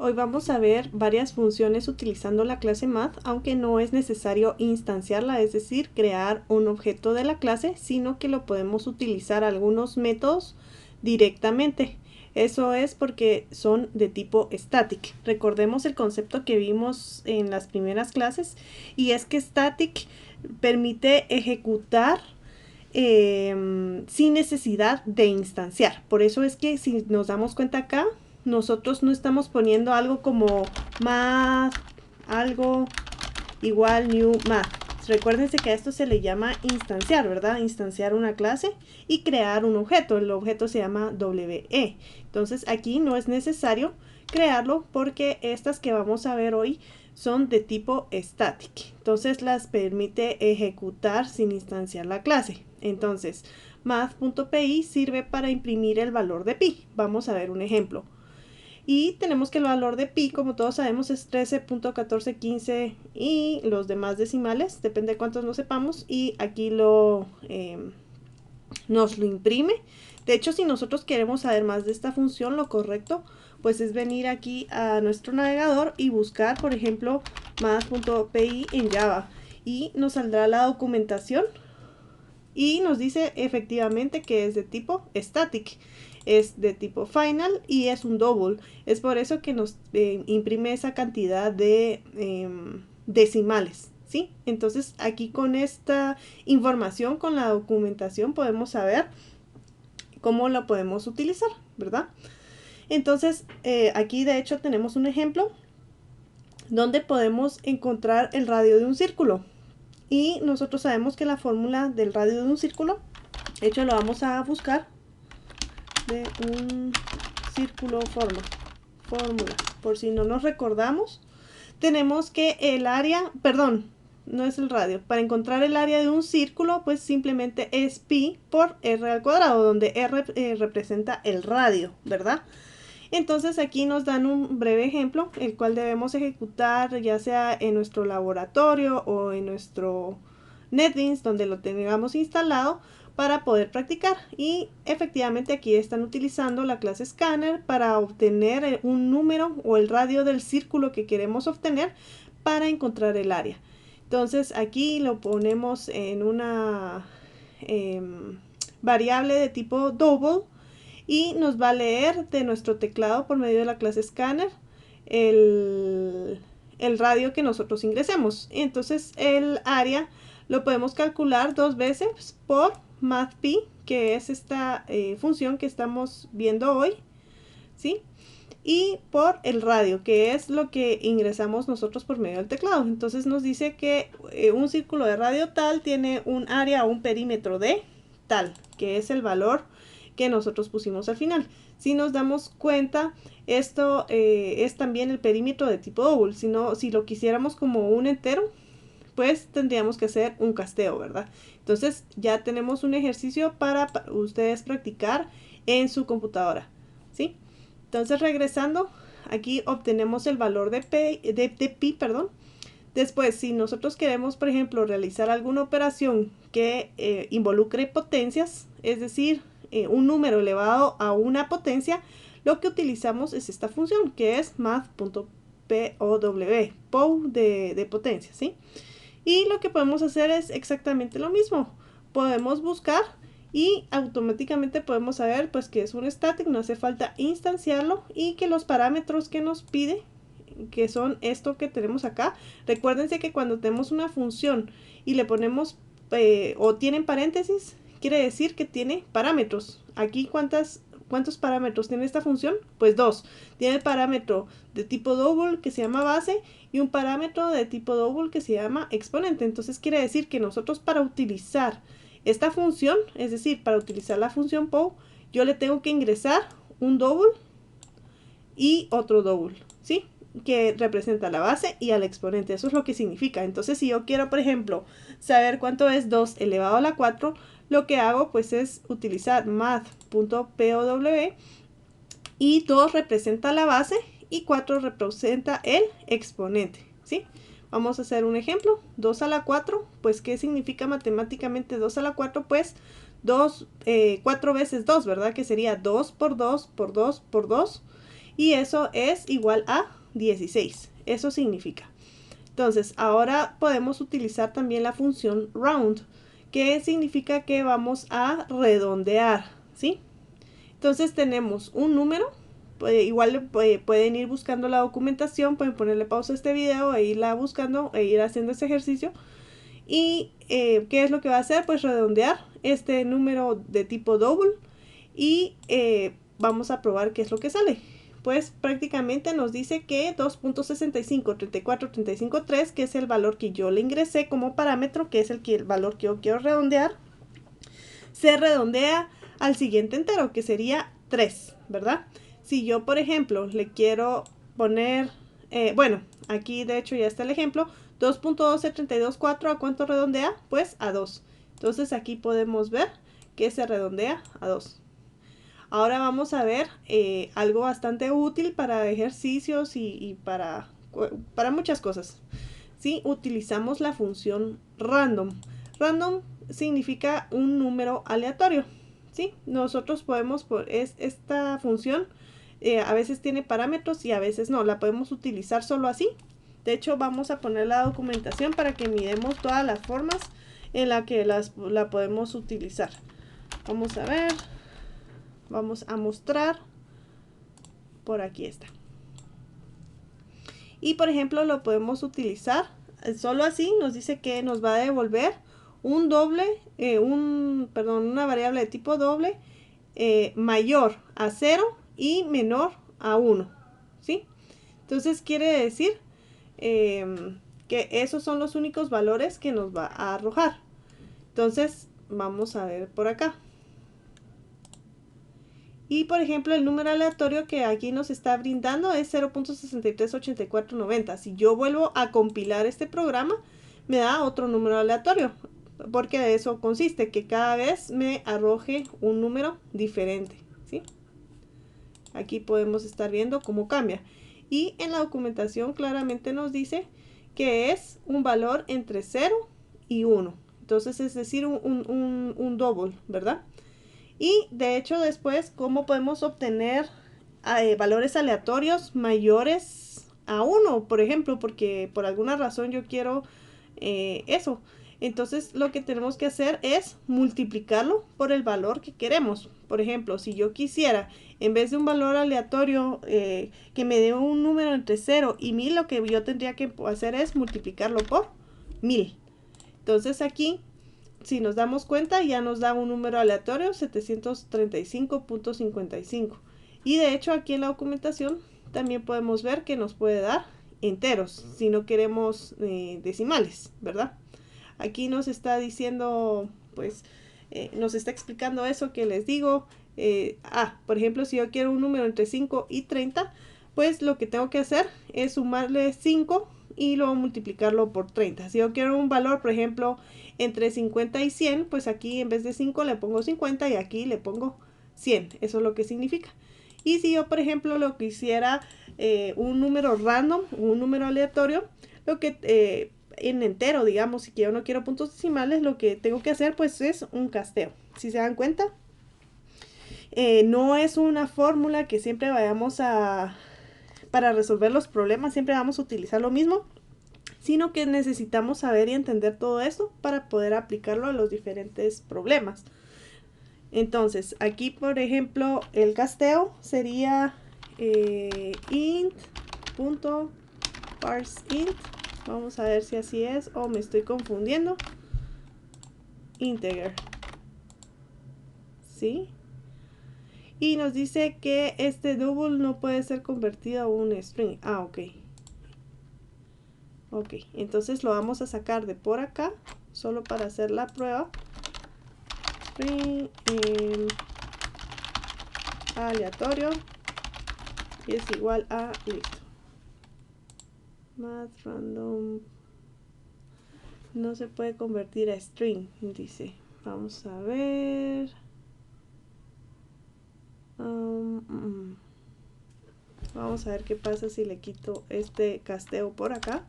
Hoy vamos a ver varias funciones utilizando la clase Math, aunque no es necesario instanciarla, es decir, crear un objeto de la clase, sino que lo podemos utilizar algunos métodos directamente. Eso es porque son de tipo static. Recordemos el concepto que vimos en las primeras clases, y es que static permite ejecutar sin necesidad de instanciar. Por eso es que si nos damos cuenta acá, nosotros no estamos poniendo algo como math, algo igual new math. Recuérdense que a esto se le llama instanciar, ¿verdad? Instanciar una clase y crear un objeto. El objeto se llama WE. Entonces aquí no es necesario crearlo porque estas que vamos a ver hoy son de tipo static. Entonces las permite ejecutar sin instanciar la clase. Entonces math.py sirve para imprimir el valor de pi. Vamos a ver un ejemplo. Y tenemos que el valor de pi, como todos sabemos, es 13.1415 y los demás decimales, depende de cuántos no sepamos, y aquí nos lo imprime. De hecho, si nosotros queremos saber más de esta función, lo correcto pues es venir aquí a nuestro navegador y buscar, por ejemplo, math.py en Java, y nos saldrá la documentación y nos dice efectivamente que es de tipo static, es de tipo final y es un double. Es por eso que nos imprime esa cantidad de decimales, ¿sí? Entonces aquí con esta información, con la documentación, podemos saber cómo la podemos utilizar, ¿verdad? Entonces aquí de hecho tenemos un ejemplo donde podemos encontrar el radio de un círculo. Y nosotros sabemos que la fórmula del radio de un círculo, de hecho lo vamos a buscar, de un círculo fórmula, por si no nos recordamos, tenemos que el área, perdón, no es el radio, para encontrar el área de un círculo, pues simplemente es pi por r al cuadrado, donde r representa el radio, ¿verdad? Entonces aquí nos dan un breve ejemplo, el cual debemos ejecutar ya sea en nuestro laboratorio o en nuestro NetBeans, donde lo tengamos instalado para poder practicar. Y efectivamente aquí están utilizando la clase Scanner para obtener un número o el radio del círculo que queremos obtener para encontrar el área. Entonces aquí lo ponemos en una variable de tipo double, y nos va a leer de nuestro teclado por medio de la clase Scanner el radio que nosotros ingresemos. Entonces el área lo podemos calcular 2 veces por mathpi, que es esta función que estamos viendo hoy, ¿sí? Y por el radio, que es lo que ingresamos nosotros por medio del teclado. Entonces nos dice que un círculo de radio tal tiene un área o un perímetro de tal, que es el valor que nosotros pusimos al final. Si nos damos cuenta, esto es también el perímetro de tipo double. Si lo quisiéramos como un entero, pues tendríamos que hacer un casteo, ¿verdad? Entonces ya tenemos un ejercicio para ustedes practicar en su computadora, ¿sí? Entonces regresando, aquí obtenemos el valor de pi, perdón. Después, si nosotros queremos, por ejemplo, realizar alguna operación que involucre potencias, es decir, un número elevado a una potencia, lo que utilizamos es esta función, que es math.pow, pow de potencia, ¿sí? Y lo que podemos hacer es exactamente lo mismo. Podemos buscar y automáticamente podemos saber pues que es un static, no hace falta instanciarlo, y que los parámetros que nos pide, que son esto que tenemos acá. Recuérdense que cuando tenemos una función y le ponemos o tienen paréntesis, quiere decir que tiene parámetros. Aquí ¿cuántos parámetros tiene esta función? Pues 2. Tiene el parámetro de tipo double que se llama base y un parámetro de tipo double que se llama exponente. Entonces quiere decir que nosotros para utilizar esta función, es decir, para utilizar la función pow, yo le tengo que ingresar un double y otro double, ¿sí? Que representa la base y al exponente. Eso es lo que significa. Entonces si yo quiero, por ejemplo, saber cuánto es 2 elevado a la 4, lo que hago pues es utilizar math.pow, y 2 representa la base y 4 representa el exponente, ¿sí? Vamos a hacer un ejemplo. 2 a la 4, pues ¿qué significa matemáticamente 2 a la 4? Pues 4 veces 2, ¿verdad? Que sería 2 por 2 por 2 por 2. y eso es igual a 16. Eso significa. Entonces, ahora podemos utilizar también la función round, que significa que vamos a redondear, ¿sí? Entonces tenemos un número, igual pueden ir buscando la documentación, pueden ponerle pausa a este video e irla buscando e ir haciendo ese ejercicio. Y ¿qué es lo que va a hacer? Pues redondear este número de tipo double y vamos a probar qué es lo que sale. Pues prácticamente nos dice que 2.653435.3, que es el valor que yo le ingresé como parámetro, que es el valor que yo quiero redondear, se redondea al siguiente entero, que sería 3, ¿verdad? Si yo, por ejemplo, le quiero poner, bueno, aquí de hecho ya está el ejemplo, 2.12324, ¿a cuánto redondea? Pues a 2. Entonces aquí podemos ver que se redondea a 2. Ahora vamos a ver algo bastante útil para ejercicios y para muchas cosas. ¿Sí? Utilizamos la función random. Random significa un número aleatorio. ¿Sí? Nosotros podemos, esta función a veces tiene parámetros y a veces no. La podemos utilizar solo así. De hecho, vamos a poner la documentación para que miremos todas las formas en las que la podemos utilizar. Vamos a ver. Vamos a mostrar. Por aquí está. Y por ejemplo lo podemos utilizar solo así. Nos dice que nos va a devolver un doble, una variable de tipo doble mayor a 0 y menor a 1. ¿Sí? Entonces quiere decir que esos son los únicos valores que nos va a arrojar. Entonces vamos a ver por acá. Y por ejemplo el número aleatorio que aquí nos está brindando es 0.638490. Si yo vuelvo a compilar este programa, me da otro número aleatorio, porque de eso consiste, que cada vez me arroje un número diferente, ¿sí? Aquí podemos estar viendo cómo cambia. Y en la documentación claramente nos dice que es un valor entre 0 y 1. Entonces es decir, un double, ¿verdad? Y de hecho después, ¿cómo podemos obtener valores aleatorios mayores a 1? Por ejemplo, porque por alguna razón yo quiero eso. Entonces lo que tenemos que hacer es multiplicarlo por el valor que queremos. Por ejemplo, si yo quisiera, en vez de un valor aleatorio que me dé un número entre 0 y 1000, lo que yo tendría que hacer es multiplicarlo por 1000. Entonces aquí, si nos damos cuenta, ya nos da un número aleatorio, 735.55. Y de hecho aquí en la documentación también podemos ver que nos puede dar enteros, si no queremos decimales, ¿verdad? Aquí nos está diciendo, pues, nos está explicando eso que les digo. Por ejemplo, si yo quiero un número entre 5 y 30, pues lo que tengo que hacer es sumarle 5 y luego multiplicarlo por 30. Si yo quiero un valor, por ejemplo, entre 50 y 100, pues aquí en vez de 5 le pongo 50 y aquí le pongo 100. Eso es lo que significa. Y si yo, por ejemplo, lo quisiera un número random, un número aleatorio, lo que en entero, digamos, si yo no quiero puntos decimales, lo que tengo que hacer pues es un casteo. Si se dan cuenta, no es una fórmula que siempre vayamos para resolver los problemas, siempre vamos a utilizar lo mismo, sino que necesitamos saber y entender todo esto para poder aplicarlo a los diferentes problemas. Entonces, aquí por ejemplo, el casteo sería int.parseInt. Vamos a ver si así es o me estoy confundiendo. Integer. ¿Sí? Y nos dice que este double no puede ser convertido a un string. Ah, ok. Ok, entonces lo vamos a sacar de por acá, solo para hacer la prueba. String aleatorio y es igual a listo. Math random no se puede convertir a string, dice. Vamos a ver. Vamos a ver qué pasa si le quito este casteo por acá.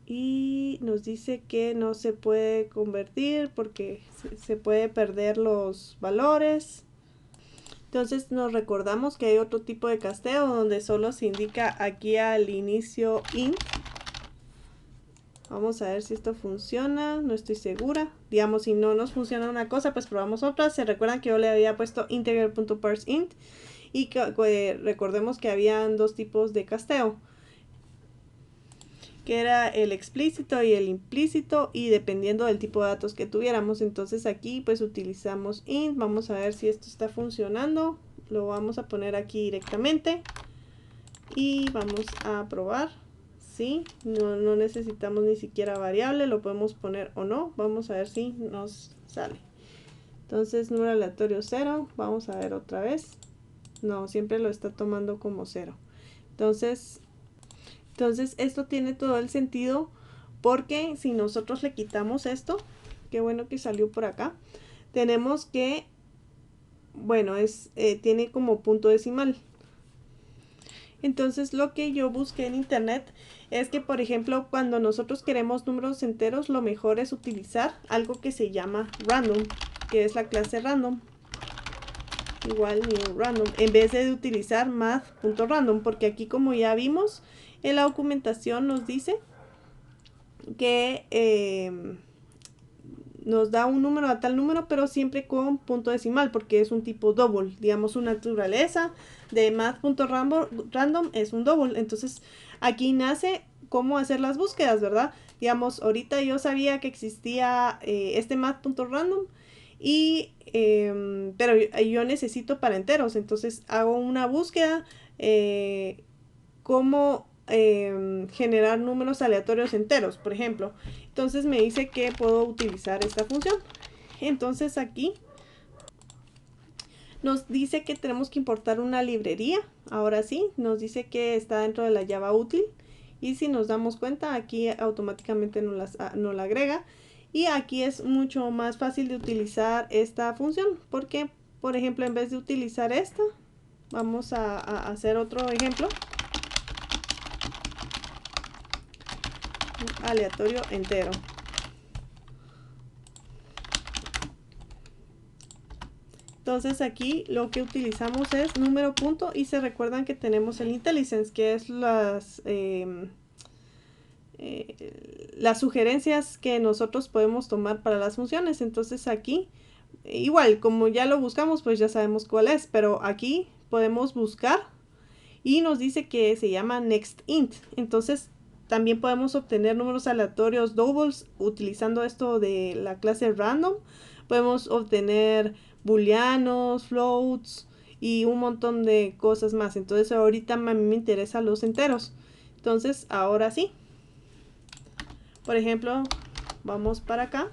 Y nos dice que no se puede convertir porque se puede perder los valores. Entonces nos recordamos que hay otro tipo de casteo donde solo se indica aquí al inicio int. Vamos a ver si esto funciona, no estoy segura. Digamos, si no nos funciona una cosa, pues probamos otra. Se recuerdan que yo le había puesto integer.parseInt y que recordemos que habían dos tipos de casteo, que era el explícito y el implícito, y dependiendo del tipo de datos que tuviéramos. Entonces aquí pues utilizamos int. Vamos a ver si esto está funcionando. Lo vamos a poner aquí directamente y vamos a probar. Sí, no necesitamos ni siquiera variable, lo podemos poner o no. Vamos a ver si nos sale. Entonces número aleatorio 0, vamos a ver otra vez. No, siempre lo está tomando como 0. Entonces esto tiene todo el sentido, porque si nosotros le quitamos esto, qué bueno que salió por acá, tenemos que, bueno, tiene como punto decimal. Entonces lo que yo busqué en internet es que, por ejemplo, cuando nosotros queremos números enteros, lo mejor es utilizar algo que se llama random, que es la clase random. Igual new random, en vez de utilizar math.random, porque aquí, como ya vimos, en la documentación nos dice que nos da un número a tal número, pero siempre con punto decimal, porque es un tipo double. Digamos, su naturaleza de math.random es un double. Entonces aquí nace cómo hacer las búsquedas, ¿verdad? Digamos, ahorita yo sabía que existía este math.random, pero yo necesito para enteros. Entonces hago una búsqueda, cómo generar números aleatorios enteros, por ejemplo. Entonces me dice que puedo utilizar esta función. Entonces aquí nos dice que tenemos que importar una librería. Ahora sí, nos dice que está dentro de la Java útil. Y si nos damos cuenta, aquí automáticamente nos la agrega. Y aquí es mucho más fácil de utilizar esta función, porque, por ejemplo, en vez de utilizar esta, vamos a hacer otro ejemplo. Aleatorio entero. Entonces aquí lo que utilizamos es número punto, y se recuerdan que tenemos el IntelliSense, que es las sugerencias que nosotros podemos tomar para las funciones. Entonces aquí, igual, como ya lo buscamos, pues ya sabemos cuál es, pero aquí podemos buscar y nos dice que se llama nextInt. Entonces también podemos obtener números aleatorios doubles utilizando esto de la clase random. Podemos obtener booleanos, floats y un montón de cosas más. Entonces ahorita a mí me interesan los enteros. Entonces ahora sí, por ejemplo, vamos para acá,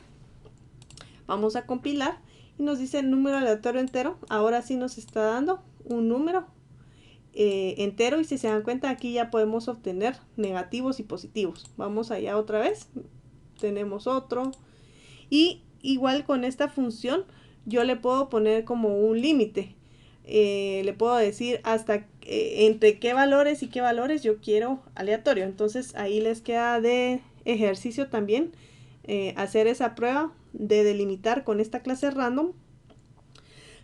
vamos a compilar y nos dice número aleatorio entero. Ahora sí nos está dando un número entero, y si se dan cuenta, aquí ya podemos obtener negativos y positivos. Vamos allá otra vez, tenemos otro, y igual con esta función yo le puedo poner como un límite. Le puedo decir hasta entre qué valores y qué valores yo quiero aleatorio. Entonces ahí les queda de ejercicio también hacer esa prueba de delimitar con esta clase random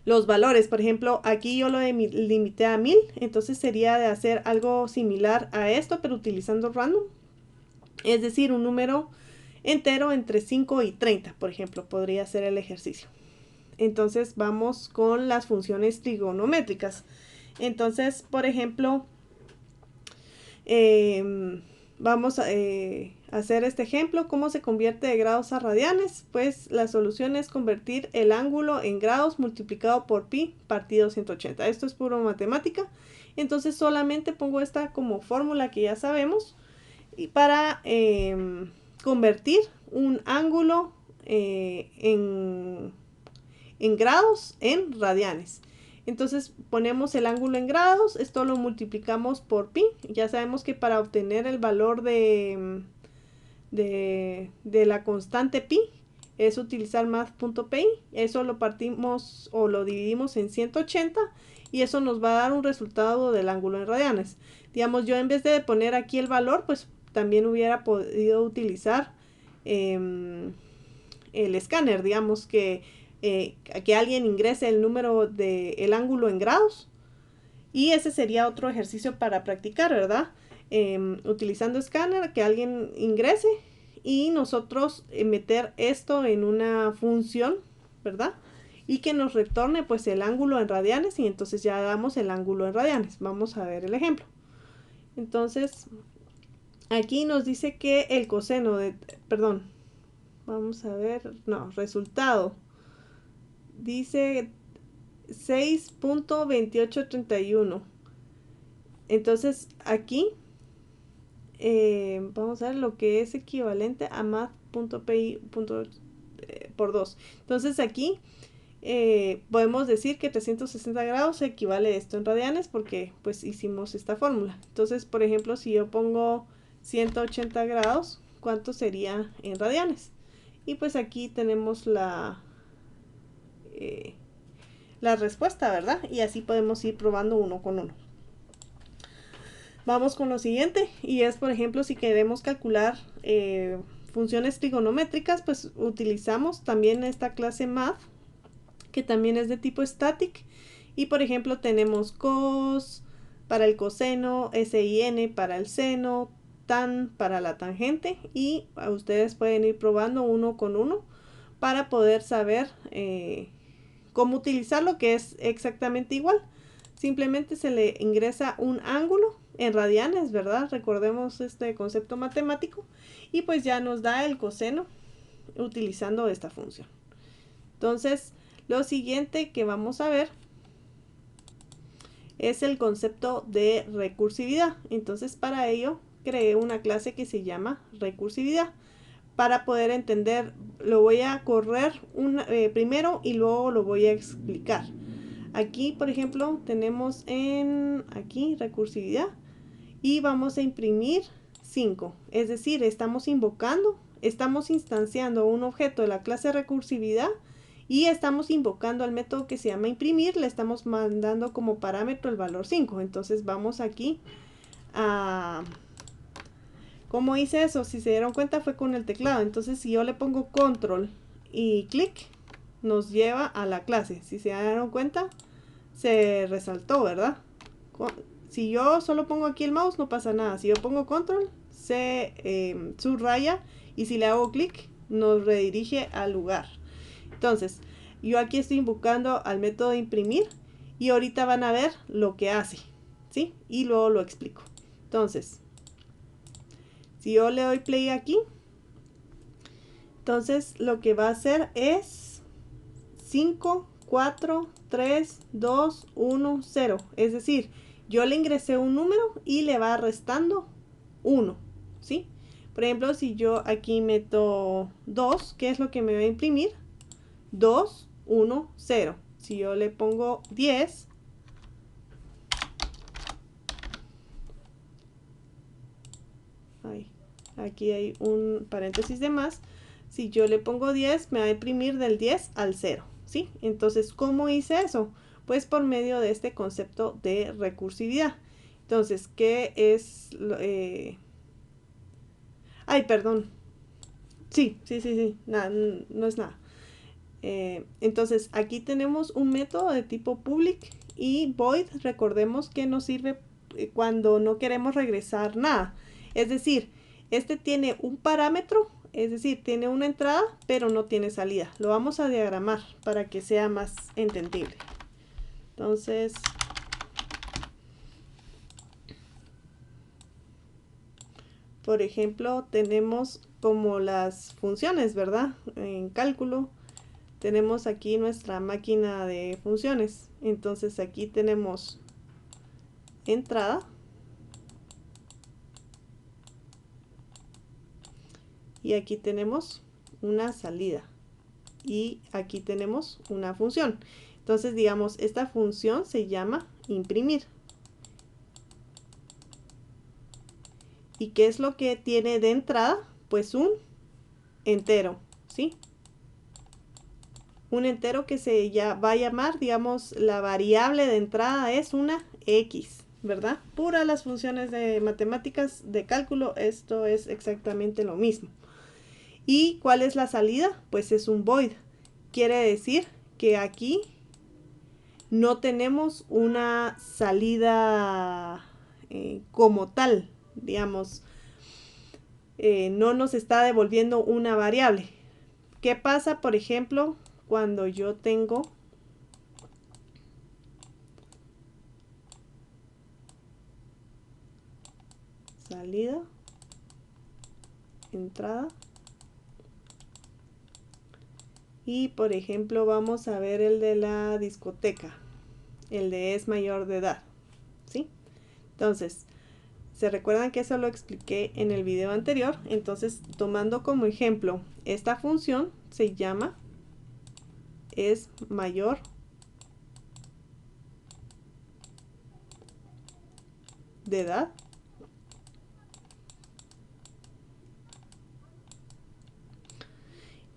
los valores. Por ejemplo, aquí yo lo limité a 1000, entonces sería de hacer algo similar a esto, pero utilizando random. Es decir, un número entero entre 5 y 30, por ejemplo, podría ser el ejercicio. Entonces vamos con las funciones trigonométricas. Entonces, por ejemplo, vamos a hacer este ejemplo. ¿Cómo se convierte de grados a radianes? Pues la solución es convertir el ángulo en grados multiplicado por pi partido 180. Esto es puro matemática. Entonces solamente pongo esta como fórmula que ya sabemos, y para convertir un ángulo en grados en radianes. Entonces ponemos el ángulo en grados, esto lo multiplicamos por pi. Ya sabemos que para obtener el valor de la constante pi es utilizar math.pi. Eso lo partimos o lo dividimos en 180 y eso nos va a dar un resultado del ángulo en radianes. Digamos, yo en vez de poner aquí el valor, pues también hubiera podido utilizar el escáner. Digamos que que alguien ingrese el número del ángulo en grados. Y ese sería otro ejercicio para practicar, ¿verdad? Utilizando Scanner, que alguien ingrese y nosotros meter esto en una función, ¿verdad? Y que nos retorne pues el ángulo en radianes y entonces ya damos el ángulo en radianes. Vamos a ver el ejemplo. Entonces, aquí nos dice que el coseno de, perdón, vamos a ver, no, resultado. Dice 6.2831. Entonces, aquí vamos a ver lo que es equivalente a math.pi por 2. Entonces, aquí podemos decir que 360 grados equivale a esto en radianes porque pues hicimos esta fórmula. Entonces, por ejemplo, si yo pongo 180 grados, ¿cuánto sería en radianes? Y pues aquí tenemos la respuesta, ¿verdad? Y así podemos ir probando uno con uno. Vamos con lo siguiente, y es, por ejemplo, si queremos calcular funciones trigonométricas, pues utilizamos también esta clase math, que también es de tipo static, y por ejemplo tenemos cos para el coseno, sin para el seno, tan para la tangente, y ustedes pueden ir probando uno con uno para poder saber cómo utilizarlo, que es exactamente igual. Simplemente se le ingresa un ángulo en radianes, ¿verdad? Recordemos este concepto matemático, y pues ya nos da el coseno utilizando esta función. Entonces, lo siguiente que vamos a ver es el concepto de recursividad. Entonces, para ello creé una clase que se llama recursividad. Para poder entender, lo voy a correr primero y luego lo voy a explicar. Aquí, por ejemplo, tenemos aquí recursividad y vamos a imprimir 5. Es decir, estamos instanciando un objeto de la clase recursividad y estamos invocando al método que se llama imprimir, le estamos mandando como parámetro el valor 5. Entonces vamos aquí a... ¿Cómo hice eso? Si se dieron cuenta fue con el teclado. Entonces si yo le pongo control y clic, nos lleva a la clase. Si se dieron cuenta, se resaltó, ¿verdad? Si yo solo pongo aquí el mouse no pasa nada. Si yo pongo control, se subraya, y si le hago clic, nos redirige al lugar. Entonces, yo aquí estoy invocando al método de imprimir y ahorita van a ver lo que hace, ¿sí? Y luego lo explico. Entonces, si yo le doy play aquí, entonces lo que va a hacer es 5, 4, 3, 2, 1, 0. Es decir, yo le ingresé un número y le va restando 1, ¿sí? Por ejemplo, si yo aquí meto 2, ¿qué es lo que me va a imprimir? 2, 1, 0. Si yo le pongo 10, aquí hay un paréntesis de más. Si yo le pongo 10, me va a imprimir del 10 al 0, ¿sí? Entonces, ¿cómo hice eso? Pues por medio de este concepto de recursividad. Entonces, ¿qué es? Ay, perdón. Sí. Nada, no es nada. Entonces, aquí tenemos un método de tipo public y void. Recordemos que nos sirve cuando no queremos regresar nada. Es decir, este tiene un parámetro, es decir, tiene una entrada, pero no tiene salida. Lo vamos a diagramar para que sea más entendible. Entonces, por ejemplo, tenemos como las funciones, ¿verdad? En cálculo tenemos aquí nuestra máquina de funciones. Entonces aquí tenemos entrada y aquí tenemos una salida y aquí tenemos una función. Entonces, digamos, esta función se llama imprimir. ¿Y qué es lo que tiene de entrada? Pues un entero, ¿sí? Un entero que se va a llamar, digamos, la variable de entrada es una x, ¿verdad? Pura las funciones de matemáticas de cálculo, esto es exactamente lo mismo. ¿Y cuál es la salida? Pues es un void. quiere decir que aquí no tenemos una salida como tal, digamos, no nos está devolviendo una variable. ¿Qué pasa, por ejemplo, cuando yo tengo salida, entrada? Y por ejemplo vamos a ver el de la discoteca, el de es mayor de edad, ¿sí? Entonces, ¿se recuerdan que eso lo expliqué en el video anterior? Entonces, tomando como ejemplo, esta función se llama es mayor de edad.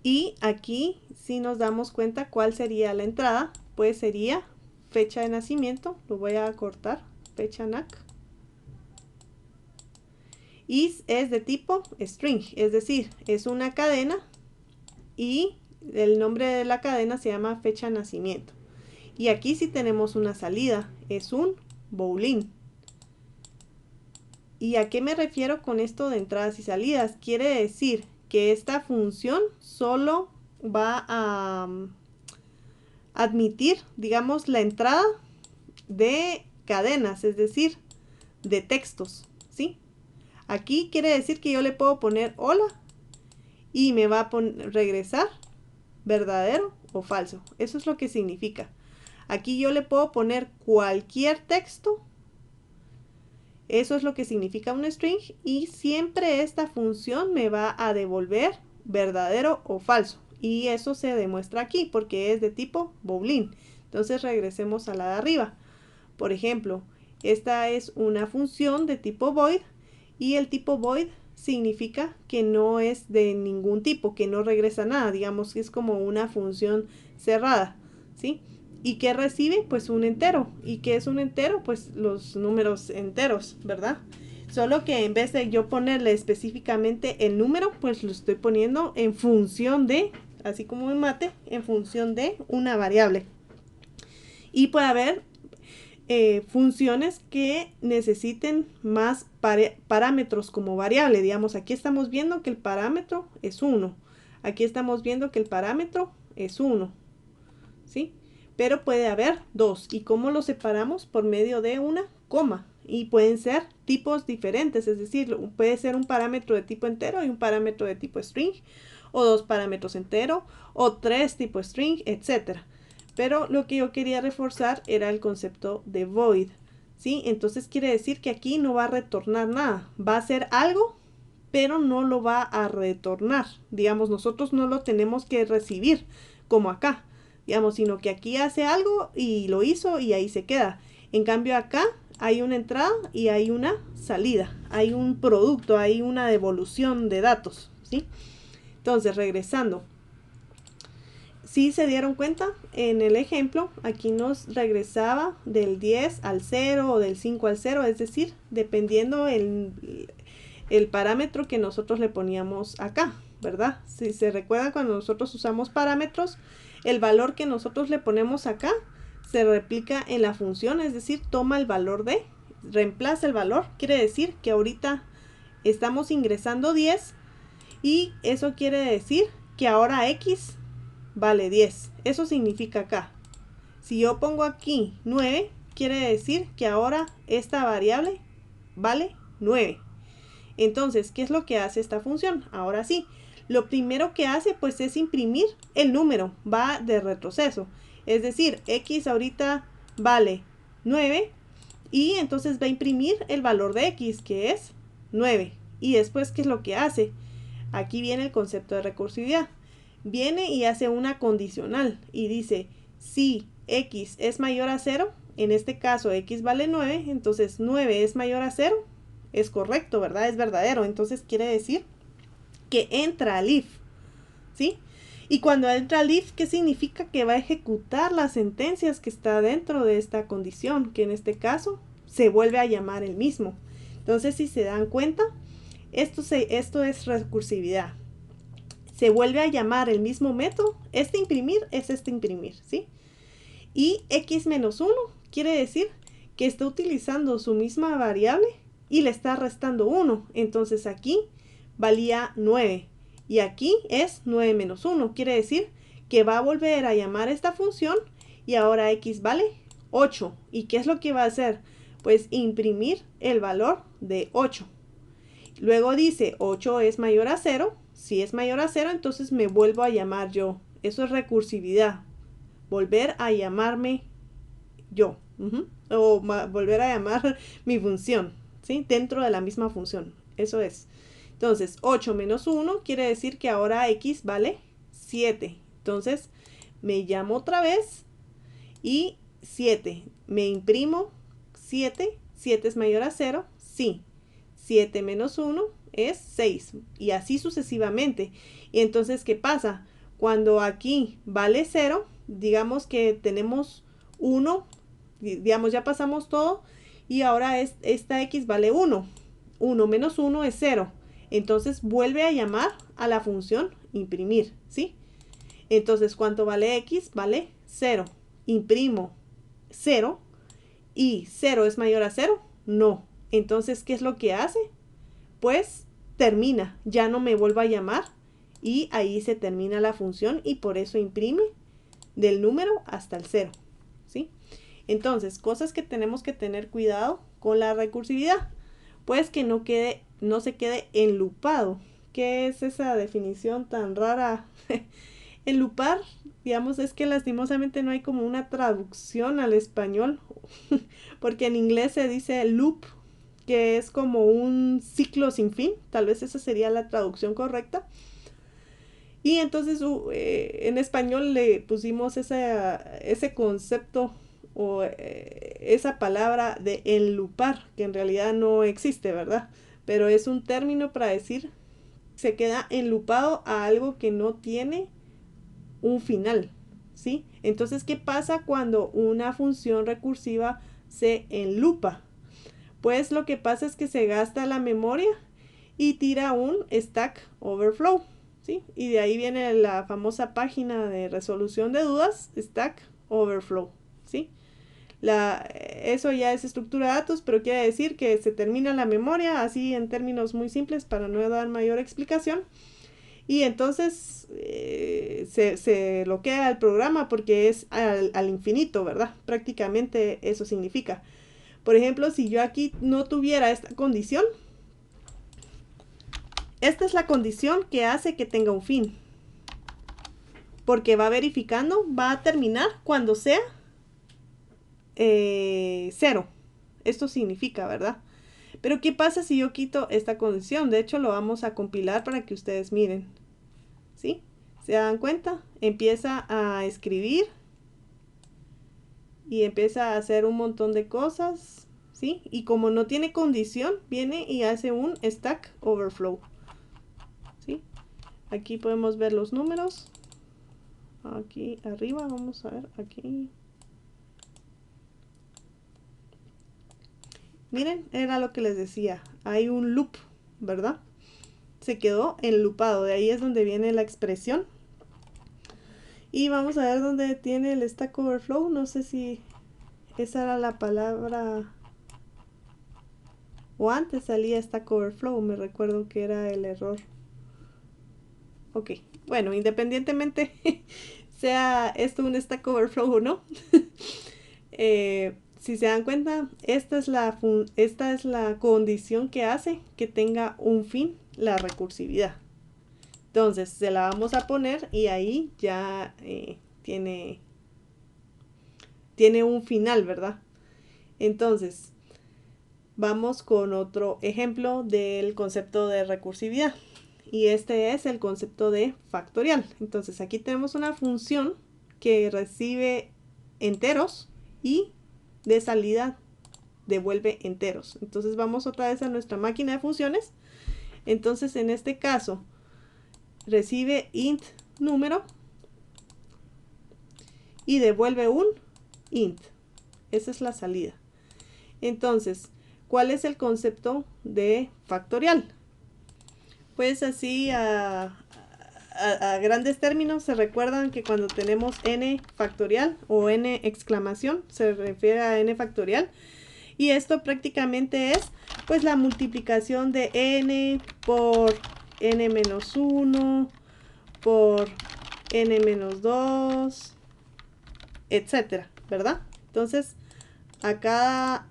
Y aquí si nos damos cuenta cuál sería la entrada, pues sería fecha de nacimiento, lo voy a cortar, fecha NAC. Y es de tipo string, es decir, es una cadena y el nombre de la cadena se llama fecha de nacimiento. Y aquí sí tenemos una salida, es un boolean. ¿Y a qué me refiero con esto de entradas y salidas? Quiere decir que esta función solo va a admitir, digamos, la entrada de cadenas, es decir, de textos, ¿sí? Aquí quiere decir que yo le puedo poner hola y me va a regresar verdadero o falso. Eso es lo que significa. Aquí yo le puedo poner cualquier texto. Eso es lo que significa un string y siempre esta función me va a devolver verdadero o falso. Y eso se demuestra aquí porque es de tipo boolean. Entonces regresemos a la de arriba. Por ejemplo, esta es una función de tipo void y el tipo void significa que no es de ningún tipo, que no regresa nada. Digamos que es como una función cerrada, ¿sí? ¿Y qué recibe? Pues un entero. ¿Y qué es un entero? Pues los números enteros, ¿verdad? Solo que en vez de yo ponerle específicamente el número, pues lo estoy poniendo en función de, así como en mate, en función de una variable. Y puede haber funciones que necesiten más parámetros como variable. Digamos, aquí estamos viendo que el parámetro es 1. Aquí estamos viendo que el parámetro es 1. ¿Sí? Pero puede haber 2. ¿Y cómo lo separamos? Por medio de una coma. Y pueden ser tipos diferentes, es decir, puede ser un parámetro de tipo entero y un parámetro de tipo string, o 2 parámetros entero, o 3 tipo string, etc. Pero lo que yo quería reforzar era el concepto de void, ¿sí? Entonces quiere decir que aquí no va a retornar nada, va a ser algo, pero no lo va a retornar. Digamos, nosotros no lo tenemos que recibir como acá, digamos, sino que aquí hace algo y lo hizo y ahí se queda. En cambio acá hay una entrada y hay una salida, hay un producto, hay una devolución de datos, ¿sí? Entonces, regresando. Si se dieron cuenta, en el ejemplo, aquí nos regresaba del 10 al 0 o del 5 al 0, es decir, dependiendo el parámetro que nosotros le poníamos acá, ¿verdad? Si se recuerdan, cuando nosotros usamos parámetros, el valor que nosotros le ponemos acá se replica en la función, es decir, toma el valor de, reemplaza el valor, quiere decir que ahorita estamos ingresando 10 y eso quiere decir que ahora x vale 10. Eso significa acá. Si yo pongo aquí 9, quiere decir que ahora esta variable vale 9. Entonces, ¿qué es lo que hace esta función? Ahora sí, lo primero que hace pues es imprimir el número, va de retroceso. Es decir, x ahorita vale 9 y entonces va a imprimir el valor de x, que es 9. Y después, ¿qué es lo que hace? Aquí viene el concepto de recursividad. Viene y hace una condicional y dice, si x es mayor a 0, en este caso x vale 9, entonces 9 es mayor a 0, es correcto, ¿verdad? Es verdadero. Entonces quiere decir que entra al if, ¿sí? Y cuando entra al if, ¿qué significa? Que va a ejecutar las sentencias que está dentro de esta condición, que en este caso se vuelve a llamar el mismo. Entonces, si se dan cuenta, esto es recursividad. se vuelve a llamar el mismo método. Este imprimir es este imprimir, ¿sí? Y x menos 1 quiere decir que está utilizando su misma variable y le está restando 1. Entonces aquí valía 9 y aquí es 9 menos 1. Quiere decir que va a volver a llamar esta función y ahora x vale 8. ¿Y qué es lo que va a hacer? Pues imprimir el valor de 8. Luego dice 8 es mayor a 0. Si es mayor a 0, entonces me vuelvo a llamar yo. Eso es recursividad. Volver a llamarme yo. O volver a llamar mi función, ¿sí? Dentro de la misma función. Eso es. Entonces, 8 menos 1 quiere decir que ahora x vale 7. Entonces, me llamo otra vez y 7. Me imprimo 7. 7 es mayor a 0. Sí. 7 menos 1 es 6. Y así sucesivamente. Y entonces, ¿qué pasa? Cuando aquí vale 0, digamos que tenemos 1, digamos ya pasamos todo y ahora esta x vale 1. 1 menos 1 es 0. Entonces vuelve a llamar a la función imprimir, ¿sí? Entonces, ¿cuánto vale x? Vale 0. Imprimo 0 y 0 es mayor a 0. No. Entonces, ¿qué es lo que hace? Pues termina, ya no me vuelvo a llamar y ahí se termina la función y por eso imprime del número hasta el 0, ¿sí? Entonces, cosas que tenemos que tener cuidado con la recursividad, pues que no se quede enlupado. ¿Qué es esa definición tan rara? Enlupar, digamos, es que lastimosamente no hay como una traducción al español, porque en inglés se dice loop, que es como un ciclo sin fin, tal vez esa sería la traducción correcta. Y entonces en español le pusimos ese concepto o esa palabra de enlupar, que en realidad no existe, ¿verdad? Pero es un término para decir se queda enlupado a algo que no tiene un final, ¿sí? Entonces, ¿qué pasa cuando una función recursiva se enlupa? Pues lo que pasa es que se gasta la memoria y tira un stack overflow, ¿sí? Y de ahí viene la famosa página de resolución de dudas, stack overflow, ¿sí? Eso ya es estructura de datos, pero quiere decir que se termina la memoria, así en términos muy simples para no dar mayor explicación. Y entonces se bloquea el programa porque es al infinito, ¿verdad? Prácticamente eso significa. Por ejemplo, si yo aquí no tuviera esta condición, esta es la condición que hace que tenga un fin. Porque va verificando, va a terminar cuando sea 0. Esto significa, ¿verdad? Pero ¿qué pasa si yo quito esta condición? De hecho, lo vamos a compilar para que ustedes miren. ¿Sí? ¿Se dan cuenta? Empieza a escribir y empieza a hacer un montón de cosas, ¿sí? Y como no tiene condición, viene y hace un stack overflow, ¿sí? Aquí podemos ver los números. Aquí arriba, vamos a ver, aquí. Miren, era lo que les decía. Hay un loop, ¿verdad? Se quedó enlupado. De ahí es donde viene la expresión. Y vamos a ver dónde tiene el stack overflow. No sé si esa era la palabra. O antes salía stack overflow. Me recuerdo que era el error. Ok. Bueno, independientemente sea esto un stack overflow o no. Si se dan cuenta, esta es la condición que hace que tenga un fin la recursividad. Entonces se la vamos a poner y ahí ya tiene un final, ¿verdad? Entonces vamos con otro ejemplo del concepto de recursividad. Y este es el concepto de factorial. Entonces aquí tenemos una función que recibe enteros y de salida devuelve enteros. Entonces vamos otra vez a nuestra máquina de funciones. Entonces en este caso recibe int número y devuelve un int. Esa es la salida. Entonces, ¿cuál es el concepto de factorial? Pues así a grandes términos, se recuerdan que cuando tenemos n factorial o n exclamación, se refiere a n factorial. Y esto prácticamente es pues la multiplicación de n por n menos 1, por n menos 2, etcétera, ¿verdad? Entonces, a cada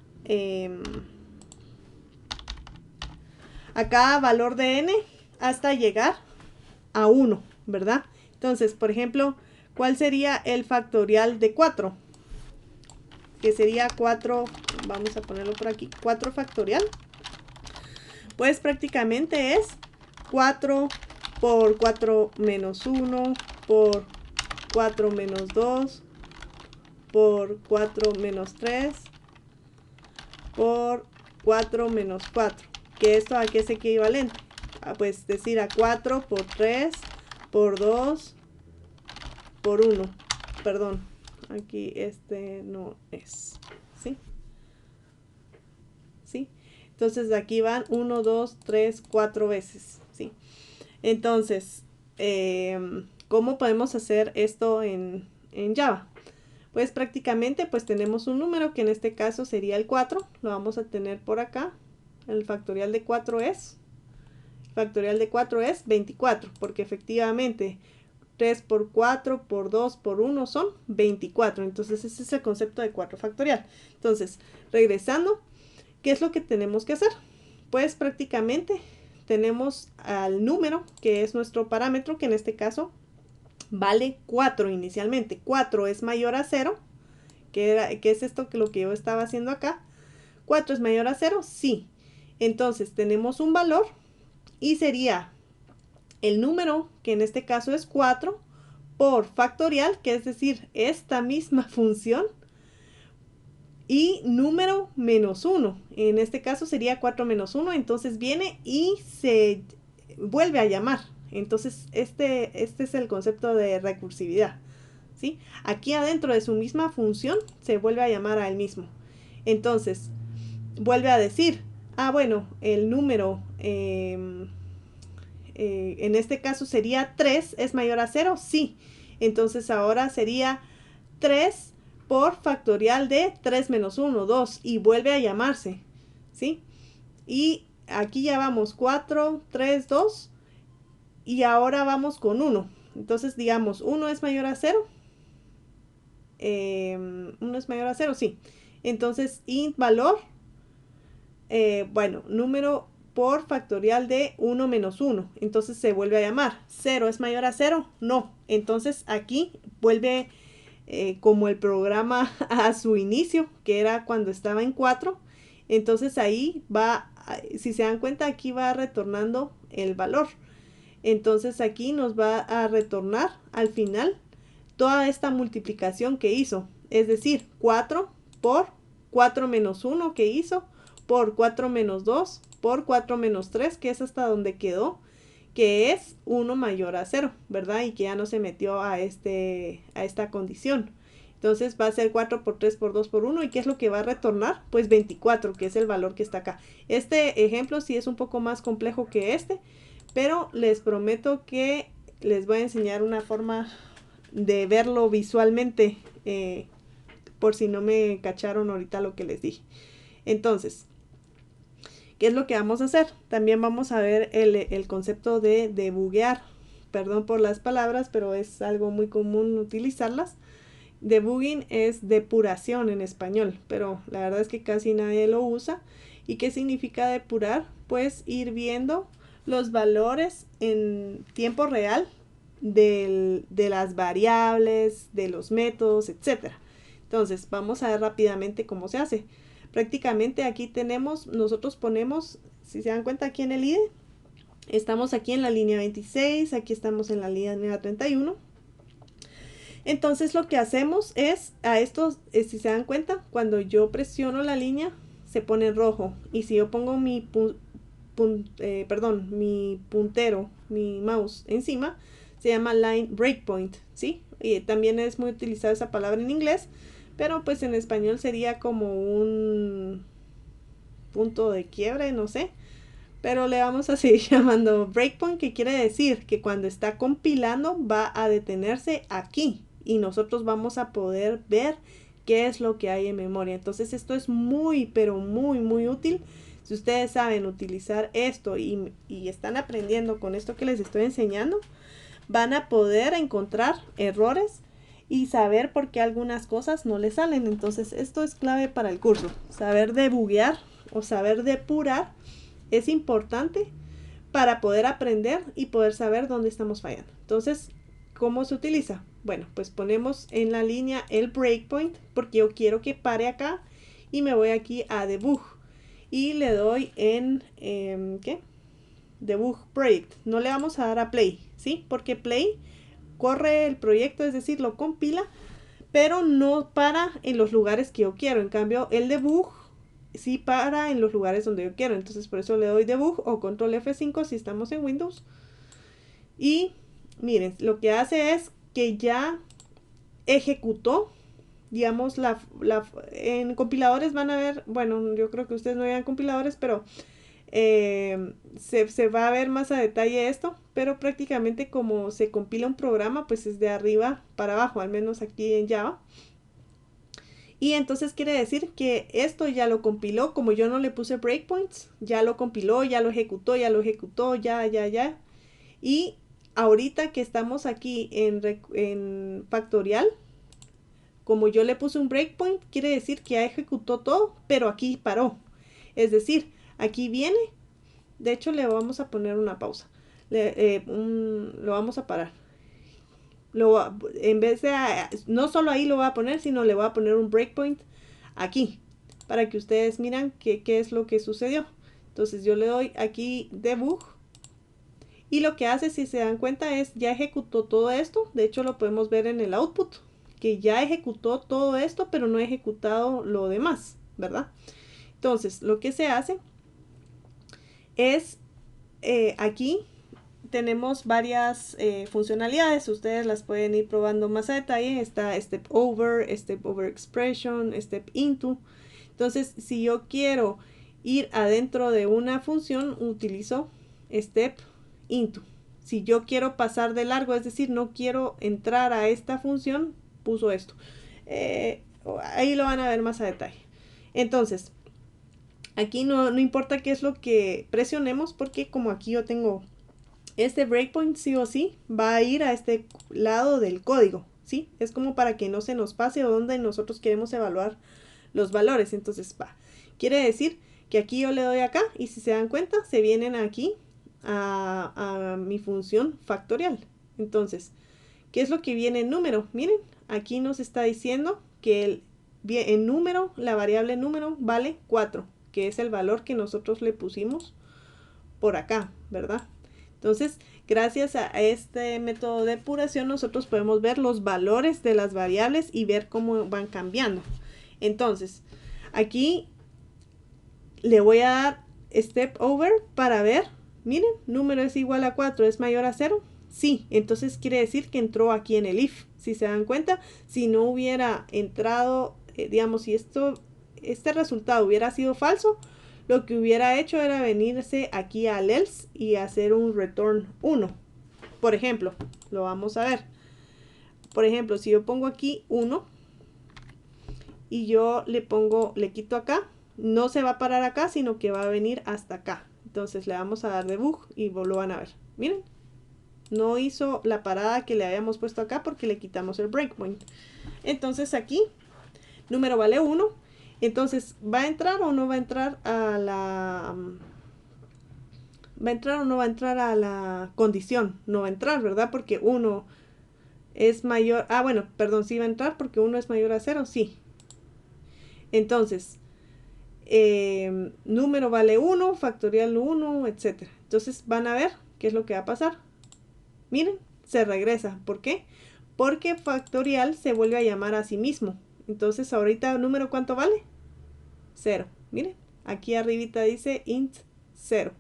valor de n hasta llegar a 1, ¿verdad? Entonces, por ejemplo, ¿cuál sería el factorial de 4? Que sería 4, vamos a ponerlo por aquí, 4 factorial. Pues prácticamente es 4 por 4 menos 1, por 4 menos 2, por 4 menos 3, por 4 menos 4. ¿Que esto a qué es equivalente? Pues decir a 4 por 3, por 2, por 1. Perdón, aquí este no es. ¿Sí? ¿Sí? Entonces de aquí van 1, 2, 3, 4 veces. ¿Sí? Entonces, ¿cómo podemos hacer esto en Java? Pues prácticamente pues tenemos un número que en este caso sería el 4. Lo vamos a tener por acá. El factorial de 4 es 24, porque efectivamente 3 por 4 por 2 por 1 son 24. Entonces ese es el concepto de 4 factorial. Entonces, regresando, ¿qué es lo que tenemos que hacer? Pues prácticamente tenemos al número, que es nuestro parámetro, que en este caso vale 4 inicialmente. 4 es mayor a 0, que es esto que lo que yo estaba haciendo acá. 4 es mayor a 0, sí. Entonces tenemos un valor y sería el número, que en este caso es 4, por factorial, que es decir, esta misma función, y número menos 1. En este caso sería 4 menos 1, entonces viene y se vuelve a llamar. Entonces este es el concepto de recursividad, ¿sí? Aquí adentro de su misma función se vuelve a llamar a él mismo. Entonces vuelve a decir, bueno, el número en este caso sería 3, ¿es mayor a 0? Sí. Entonces ahora sería 3 por factorial de 3 menos 1, 2, y vuelve a llamarse, ¿sí? Y aquí ya vamos 4, 3, 2, y ahora vamos con 1. Entonces digamos, 1 es mayor a 0. 1 es mayor a 0, sí. Entonces, int valor, bueno, número por factorial de 1 menos 1. Entonces se vuelve a llamar. 0 es mayor a 0, no. Entonces aquí vuelve como el programa a su inicio, que era cuando estaba en 4. Entonces ahí va, si se dan cuenta, aquí va retornando el valor. Entonces aquí nos va a retornar al final toda esta multiplicación que hizo. Es decir, 4 por 4 menos 1 que hizo, por 4 menos 2, por 4 menos 3, que es hasta donde quedó, que es 1 mayor a 0, ¿verdad? Y que ya no se metió a esta condición. Entonces va a ser 4 por 3 por 2 por 1. ¿Y qué es lo que va a retornar? Pues 24, que es el valor que está acá. Este ejemplo sí es un poco más complejo que este, pero les prometo que les voy a enseñar una forma de verlo visualmente, por si no me cacharon ahorita lo que les dije. Entonces, ¿qué es lo que vamos a hacer? También vamos a ver el concepto de debuguear. Perdón por las palabras, pero es algo muy común utilizarlas. Debugging es depuración en español, pero la verdad es que casi nadie lo usa. ¿Y qué significa depurar? Pues ir viendo los valores en tiempo real de las variables, de los métodos, etc. Entonces, vamos a ver rápidamente cómo se hace. Prácticamente aquí tenemos, nosotros ponemos, si se dan cuenta aquí en el IDE, estamos aquí en la línea 26, aquí estamos en la línea 31. Entonces lo que hacemos es, a estos, si se dan cuenta, cuando yo presiono la línea, se pone en rojo. Y si yo pongo mi puntero, mi mouse encima, se llama line breakpoint, ¿sí? Y también es muy utilizada esa palabra en inglés, pero pues en español sería como un punto de quiebre, no sé. pero le vamos a seguir llamando breakpoint, que quiere decir que cuando está compilando va a detenerse aquí y nosotros vamos a poder ver qué es lo que hay en memoria. Entonces esto es muy, pero muy útil. Si ustedes saben utilizar esto y están aprendiendo con esto que les estoy enseñando, van a poder encontrar errores y saber por qué algunas cosas no les salen. Entonces esto es clave para el curso. Saber debuguear o saber depurar es importante para poder aprender y poder saber dónde estamos fallando. Entonces, ¿cómo se utiliza? Bueno, pues ponemos en la línea el breakpoint porque yo quiero que pare acá y me voy aquí a debug y le doy en ¿qué? Debug project. No le vamos a dar a play, ¿sí? Porque play corre el proyecto, es decir, lo compila, pero no para en los lugares que yo quiero. En cambio, el debug sí para en los lugares donde yo quiero. Entonces, por eso le doy debug o control F5 si estamos en Windows. Y miren, lo que hace es que ya ejecutó, digamos, en compiladores van a ver, bueno, yo creo que ustedes no vean compiladores, pero se va a ver más a detalle esto, pero prácticamente como se compila un programa, pues es de arriba para abajo, al menos aquí en Java. Y entonces quiere decir que esto ya lo compiló, como yo no le puse breakpoints, ya lo compiló, ya lo ejecutó, ya. Y ahorita que estamos aquí en factorial, como yo le puse un breakpoint, quiere decir que ya ejecutó todo, pero aquí paró. Es decir, aquí viene, de hecho le vamos a poner una pausa, lo vamos a parar. En vez de, no solo ahí lo voy a poner, sino le voy a poner un breakpoint aquí, para que ustedes miran qué es lo que sucedió. Entonces yo le doy aquí debug, y lo que hace, si se dan cuenta, es ya ejecutó todo esto. De hecho lo podemos ver en el output, que ya ejecutó todo esto, pero no ha ejecutado lo demás, ¿verdad? Entonces lo que se hace es aquí tenemos varias funcionalidades, ustedes las pueden ir probando más a detalle. Está step over expression, step into. Entonces, si yo quiero ir adentro de una función, utilizo step into. Si yo quiero pasar de largo, es decir, no quiero entrar a esta función, puso esto. Ahí lo van a ver más a detalle. Entonces, aquí no importa qué es lo que presionemos, porque como aquí yo tengo este breakpoint, sí o sí va a ir a este lado del código, ¿sí? Es como para que no se nos pase o donde nosotros queremos evaluar los valores. Entonces va. Quiere decir que aquí yo le doy acá y si se dan cuenta se vienen aquí a mi función factorial. Entonces, ¿qué es lo que viene en número? Miren, aquí nos está diciendo que en número, la variable número vale 4, que es el valor que nosotros le pusimos por acá, ¿verdad? Entonces, gracias a este método de depuración, nosotros podemos ver los valores de las variables y ver cómo van cambiando. Entonces, aquí le voy a dar step over para ver. Miren, número es igual a 4, ¿es mayor a 0? Sí, entonces quiere decir que entró aquí en el if. Si se dan cuenta, si no hubiera entrado, digamos, si este resultado hubiera sido falso, lo que hubiera hecho era venirse aquí al else y hacer un return 1. Por ejemplo, lo vamos a ver. Por ejemplo, si yo pongo aquí 1 y yo le quito acá, no se va a parar acá, sino que va a venir hasta acá. Entonces le vamos a dar debug y lo van a ver. Miren, no hizo la parada que le habíamos puesto acá porque le quitamos el breakpoint. Entonces aquí, número vale 1. Entonces, ¿va a entrar o no va a entrar a la... ¿Va a entrar o no va a entrar a la condición? No va a entrar, ¿verdad? Porque 1 es mayor... Ah, bueno, perdón, sí va a entrar porque 1 es mayor a 0, sí. Entonces, número vale 1, factorial 1, etc. Entonces, van a ver qué es lo que va a pasar. Miren, se regresa. ¿Por qué? Porque factorial se vuelve a llamar a sí mismo. Entonces, ahorita, ¿número cuánto vale? 0. Miren, aquí arribita dice int 0.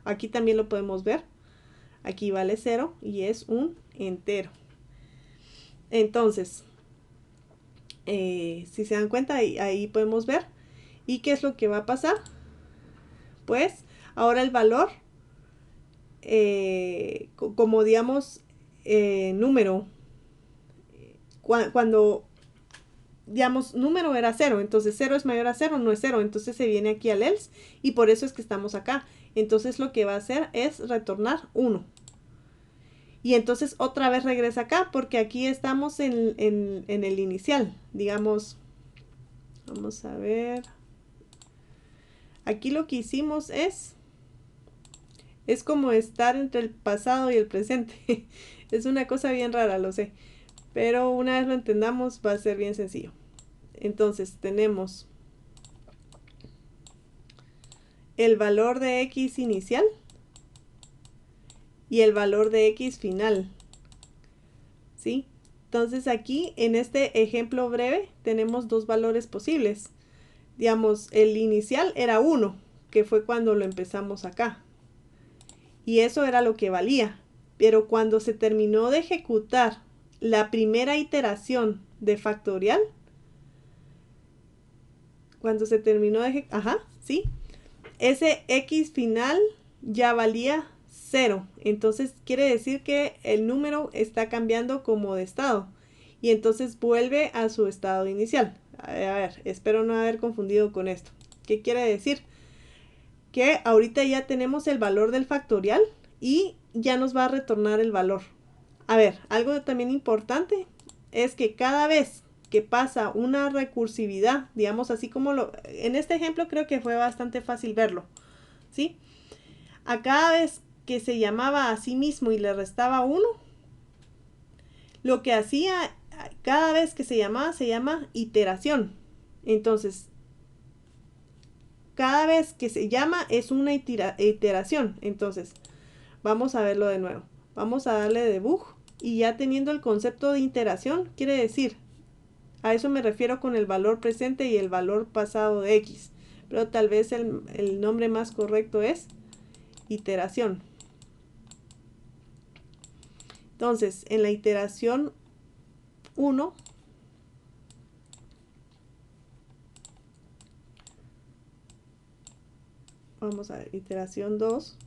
Aquí también lo podemos ver. Aquí vale 0 y es un entero. Entonces, si se dan cuenta, ahí podemos ver. ¿Y qué es lo que va a pasar? Pues Ahora el valor, como digamos, número, cuando digamos número era 0, entonces 0 es mayor a 0, no es 0, entonces se viene aquí al else y por eso es que estamos acá. Entonces lo que va a hacer es retornar 1. Y entonces otra vez regresa acá porque aquí estamos en el inicial. Digamos, vamos a ver. Aquí lo que hicimos es como estar entre el pasado y el presente. Es una cosa bien rara, lo sé. Pero una vez lo entendamos va a ser bien sencillo. Entonces tenemos el valor de x inicial y el valor de x final. ¿Sí? Entonces aquí en este ejemplo breve tenemos dos valores posibles. Digamos, el inicial era 1, que fue cuando lo empezamos acá. Y eso era lo que valía. Pero cuando se terminó de ejecutar la primera iteración de factorial, cuando se terminó de ¿sí? Ese x final ya valía 0. Entonces quiere decir que el número está cambiando como de estado. Y entonces vuelve a su estado inicial. A ver, espero no haber confundido con esto. ¿Qué quiere decir? Que ahorita ya tenemos el valor del factorial y ya nos va a retornar el valor. A ver, algo también importante es que cada vez que pasa una recursividad, digamos así como en este ejemplo creo que fue bastante fácil verlo, ¿sí? A cada vez que se llamaba a sí mismo y le restaba 1, lo que hacía cada vez que se llamaba se llama iteración. Entonces, cada vez que se llama es una iteración. Entonces, vamos a verlo de nuevo. Vamos a darle debug y ya teniendo el concepto de iteración, quiere decir, a eso me refiero con el valor presente y el valor pasado de x. Pero tal vez el nombre más correcto es iteración. Entonces, en la iteración 1, vamos a ver, iteración 2,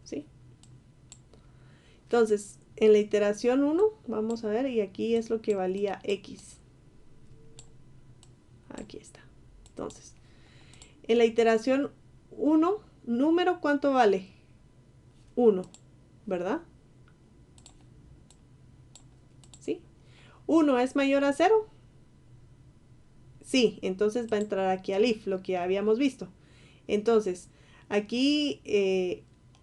¿sí? Entonces, en la iteración 1, vamos a ver, y aquí es lo que valía x. Aquí está. Entonces, en la iteración 1, número, ¿cuánto vale? 1, ¿verdad? ¿Sí? 1 es mayor a 0. Sí, entonces va a entrar aquí al if, lo que habíamos visto. Entonces, aquí,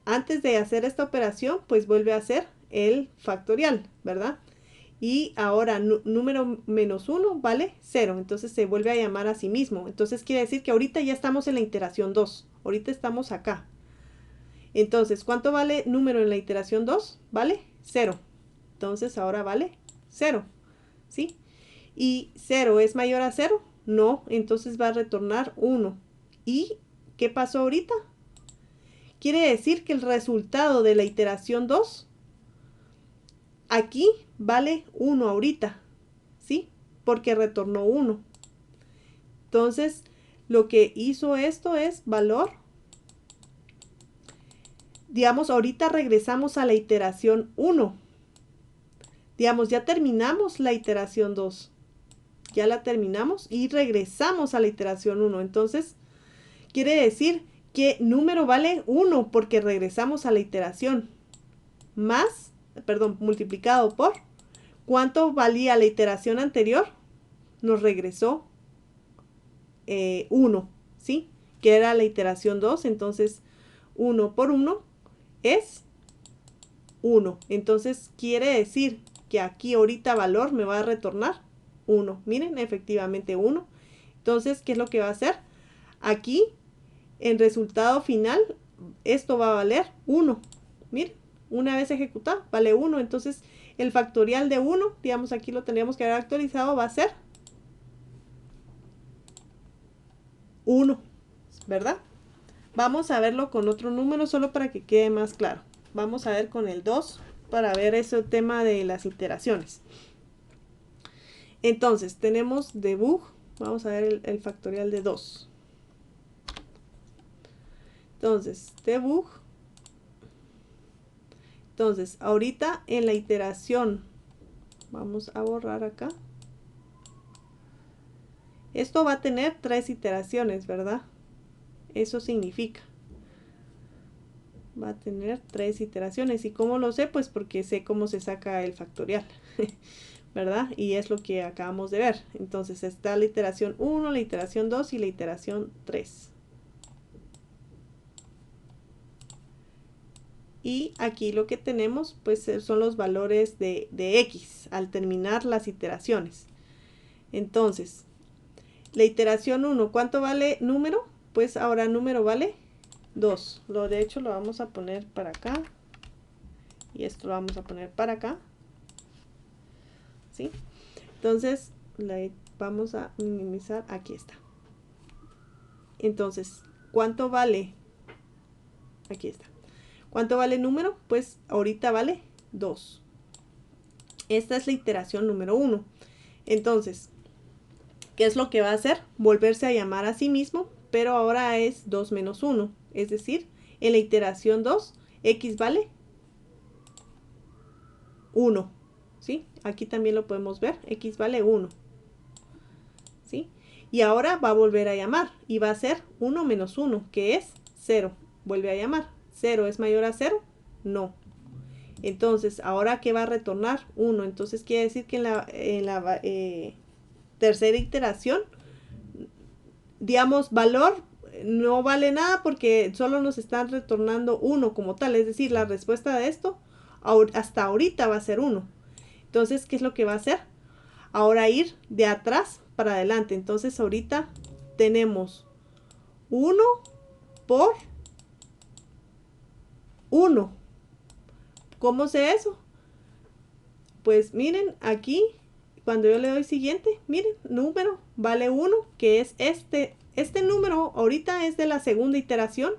antes de hacer esta operación, pues vuelve a hacer el factorial, ¿verdad? Y ahora número menos 1 vale 0, entonces se vuelve a llamar a sí mismo. Entonces quiere decir que ahorita ya estamos en la iteración 2, ahorita estamos acá. Entonces, ¿cuánto vale número en la iteración 2? Vale 0. Entonces ahora vale 0, ¿sí? ¿Y 0 es mayor a 0? No, entonces va a retornar 1. ¿Y qué pasó ahorita? Quiere decir que el resultado de la iteración 2 aquí vale 1 ahorita, ¿sí? Porque retornó 1. Entonces, lo que hizo esto es valor. Digamos, ahorita regresamos a la iteración 1. Digamos, ya terminamos la iteración 2. Ya la terminamos y regresamos a la iteración 1. Entonces, quiere decir que número vale 1 porque regresamos a la iteración. Más, perdón, multiplicado por, ¿cuánto valía la iteración anterior? Nos regresó 1, ¿sí? Que era la iteración 2, entonces 1 por 1 es 1. Entonces quiere decir que aquí ahorita valor me va a retornar 1. Miren, efectivamente 1. Entonces, ¿qué es lo que va a hacer? Aquí, en resultado final, esto va a valer 1. Miren, una vez ejecutado, vale 1. Entonces, el factorial de 1, digamos aquí lo tendríamos que haber actualizado, va a ser 1, ¿verdad? Vamos a verlo con otro número solo para que quede más claro. Vamos a ver con el 2 para ver ese tema de las iteraciones. Entonces, tenemos debug. Vamos a ver el factorial de 2. Entonces, debug. Entonces, ahorita en la iteración, vamos a borrar acá. Esto va a tener 3 iteraciones, ¿verdad? Eso significa. Va a tener 3 iteraciones. ¿Y cómo lo sé? Pues porque sé cómo se saca el factorial, ¿verdad? Y es lo que acabamos de ver. Entonces está la iteración 1, la iteración 2 y la iteración 3. Y aquí lo que tenemos pues son los valores de X al terminar las iteraciones. Entonces, la iteración 1, ¿cuánto vale número? Pues ahora número vale 2. De hecho lo vamos a poner para acá. Y esto lo vamos a poner para acá. ¿Sí? Entonces, vamos a minimizar. Aquí está. Entonces, ¿cuánto vale? Aquí está. ¿Cuánto vale el número? Pues ahorita vale 2. Esta es la iteración número 1. Entonces, ¿qué es lo que va a hacer? Volverse a llamar a sí mismo, pero ahora es 2 menos 1. Es decir, en la iteración 2, X vale 1. ¿Sí? Aquí también lo podemos ver. X vale 1. ¿Sí? Y ahora va a volver a llamar y va a ser 1 menos 1, que es 0. Vuelve a llamar. ¿0 es mayor a 0? No. Entonces, ahora ¿qué va a retornar? 1. Entonces quiere decir que en la tercera iteración, digamos, valor no vale nada porque solo nos están retornando 1 como tal. Es decir, la respuesta de esto hasta ahorita va a ser 1. Entonces, ¿qué es lo que va a hacer? Ahora ir de atrás para adelante. Entonces, ahorita tenemos 1 por 1. ¿Cómo sé eso? Pues miren, aquí, cuando yo le doy siguiente, miren, número vale 1, que es este número ahorita es de la segunda iteración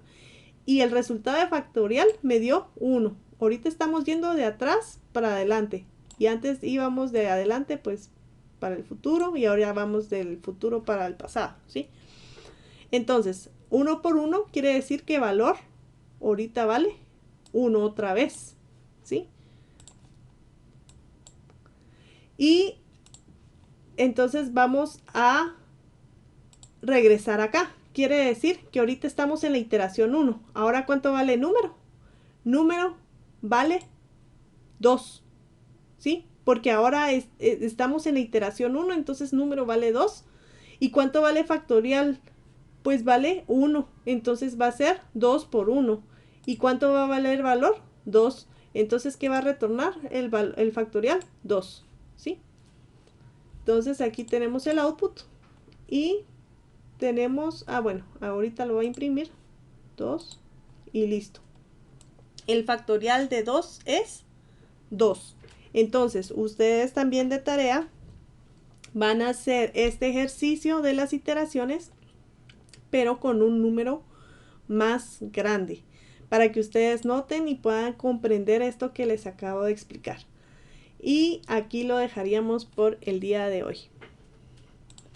y el resultado de factorial me dio 1. Ahorita estamos yendo de atrás para adelante y antes íbamos de adelante pues para el futuro y ahora vamos del futuro para el pasado, ¿sí? Entonces, 1 por 1 quiere decir que valor ahorita vale 1 otra vez, ¿sí? Y entonces vamos a regresar acá. Quiere decir que ahorita estamos en la iteración 1. Ahora, ¿cuánto vale número? Número vale 2. ¿Sí? Porque ahora estamos en la iteración 1, entonces número vale 2. ¿Y cuánto vale factorial? Pues vale 1. Entonces va a ser 2 por 1. ¿Y cuánto va a valer el valor? 2. Entonces, ¿qué va a retornar el factorial? 2. ¿Sí? Entonces aquí tenemos el output y tenemos, bueno, ahorita lo voy a imprimir, 2 y listo. El factorial de 2 es 2. Entonces, ustedes también de tarea van a hacer este ejercicio de las iteraciones, pero con un número más grande, para que ustedes noten y puedan comprender esto que les acabo de explicar. Y aquí lo dejaríamos por el día de hoy.